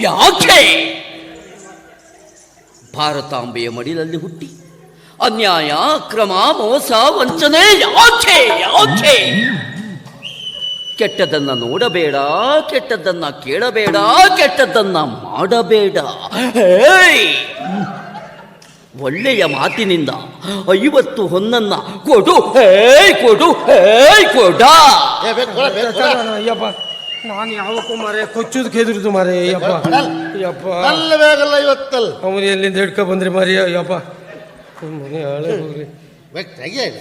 ಯಾಕೆ ಭಾರತಾಂಬೆಯ ಮಡಿಲಲ್ಲಿ ಹುಟ್ಟಿ ಅನ್ಯಾಯ ಅಕ್ರಮ ಮೋಸ ವಂಚನೆ ಯಾಕೆ ಯಾಕೆ? ಕೆಟ್ಟದನ್ನ ನೋಡಬೇಡ, ಕೆಟ್ಟದನ್ನ ಕೇಳಬೇಡ, ಕೆಟ್ಟದನ್ನ ಮಾಡಬೇಡ. ಒಳ್ಳೆಯ ಮಾತಿನಿಂದ 50 ಹೊನ್ನನ್ನ ಕೊಡು, ಕೊಡು, ಕೊಡ. ಅಯ್ಯಪ್ಪ, ನಾನು ಯಾವಕ್ಕೂ ಮಾರೇ ಕೊಚ್ಚುದು ಕೆದುರುದು ಮಾರೇ. ಅಯ್ಯಪ್ಪ ಅಯ್ಯಪ್ಪ, ಅಲ್ಲವೇಗಲ್ಲ ಇವತ್ತಲ್ಲ ಅವನು ಎಲ್ಲಿಂದ ಹಿಡ್ಕೊ ಬಂದ್ರಿ ಮಾರಿ. ಅಯ್ಯಪ್ಪ ಮನೆ ಹಾಳೆ ಹೋಗ್ರಿ.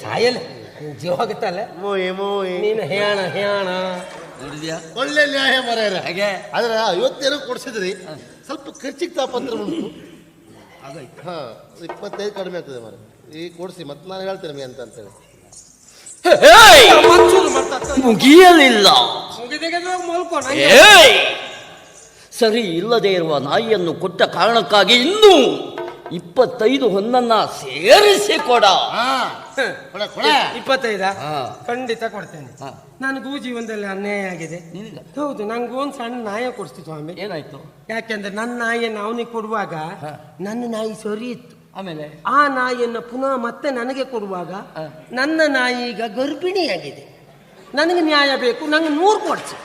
ಸಾಯಲ್ಲ ಜೀವ ಆಗುತ್ತಲ್ಲ. ನೀನು ಹೇಣ ಹೇಣ ಒಳ್ಳೆ ನ್ಯಾಯ ಮರ್ಯಾರ ಹಾಗೆ. ಆದ್ರೆ 50 ಕೊಡ್ಸಿದ್ರಿ, ಸ್ವಲ್ಪ ಖರ್ಚಿಗೆ ತಾಪತ್ರ ಉಂಟು. ಹಾ 25 ಕಡಿಮೆ ಆಗ್ತದೆ ಮರ. ಈಗ ಕೊಡ್ಸಿ ಮತ್ತೆ ನಾನು ಹೇಳ್ತೇನೆ ನಿಮಗೆ ಅಂತ ಹೇಳಿ. ಮುಗಿಯಲಿಲ್ಲ. ಸರಿ ಇಲ್ಲದೆ ಇರುವ ನಾಯಿಯನ್ನು ಕೊಟ್ಟ ಕಾರಣಕ್ಕಾಗಿ ಇನ್ನೂ 25 ಹೊನ್ನನ್ನ ಸೇರಿಸಿ ಕೊಡ. 25 ಖಂಡಿತ ಕೊಡ್ತೇನೆ. ನನಗೂ ಜೀವನದಲ್ಲಿ ಅನ್ಯಾಯ ಆಗಿದೆ. ಹೌದು, ನಂಗೂ ಒಂದು ಸಣ್ಣ ನಾಯ ಕೊಡಿಸ್ತು ಸ್ವಾಮಿ. ಏನಾಯ್ತು? ಯಾಕೆಂದ್ರೆ ನನ್ನ ನಾಯಿಯನ್ನು ಅವನಿಗೆ ಕೊಡುವಾಗ ನನ್ನ ನಾಯಿ ಸರಿ ಇತ್ತು. ಆಮೇಲೆ ಆ ನಾಯಿಯನ್ನು ಪುನಃ ಮತ್ತೆ ನನಗೆ ಕೊಡುವಾಗ ನನ್ನ ನಾಯಿ ಈಗ ಗರ್ಭಿಣಿಯಾಗಿದೆ. ನನಗೆ ನ್ಯಾಯ ಬೇಕು, ನಂಗೆ 100 ಕೊಡ್ಸಿ.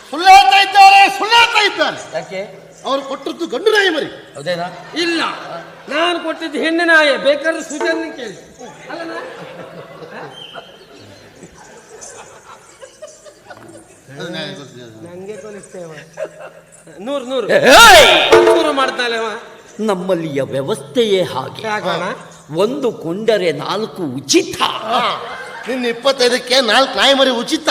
ಸುಳ್ಳು ಹೇಳ್ತಾ ಇದ್ದಾರೆ, ಸುಳ್ಳು ಹೇಳ್ತಾ ಇದ್ದಾರೆ. ಯಾಕೆ? ಅವ್ರು ಕೊಟ್ಟದ್ದು ಗಂಡು ನಾಯಿ ಮರಿ. ಹೌದೇನಾ? ಇಲ್ಲ, ನಾನು ಕೊಟ್ಟಿದ್ದು ಹೆಣ್ಣು ನಾಯಿ. ಬೇಕಾದ್ರೆ ಸುಜನ್ ಕೇಳಿ. ಅಲ್ಲ ನಂಗೆ ಕೊಲಿಸ್ತೇವ 100 ಮಾಡ್ತಾಳೆ. ನಮ್ಮಲ್ಲಿಯ ವ್ಯವಸ್ಥೆಯೇ ಹಾಗೆ. ಒಂದು ಕೊಂಡರೆ 4 ಉಚಿತ. ನಿನ್ನ 25ಕ್ಕೆ 4 ನಾಯಿ ಮರಿ ಉಚಿತ.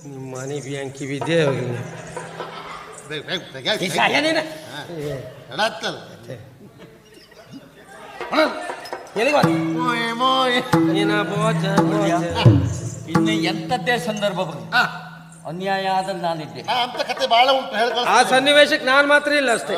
ನಿಮ್ಮ ಮನೆ ಬ್ಯಾಂಕಿ ವಿದ್ಯೆ ಇನ್ನು ಎಂಥದ್ದೇ ಸಂದರ್ಭ ಅನ್ಯಾಯ ಆದಲ್ಲಿ ನಾನಿದ್ದೆ. ಅಂತ ಕತೆ ಬಹಳ ಉಂಟು, ಹೇಳ್ಕೊಳ್ಳ. ಆ ಸನ್ನಿವೇಶಕ್ಕೆ ನಾನು ಮಾತ್ರ ಇಲ್ಲ ಅಷ್ಟೇ.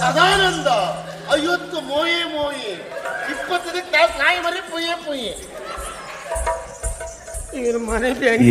ಸದಾನಂದ 50 ಮೋಯೆ ಮೋಯೆ, 25ಕ್ಕೆ 4 ನಾಯಿ ಮರಿ ಪೊಯ್ಯೆ ಪೊಯ್ಯೆ. ಮನೆ ಬ್ಯಾಂಕ್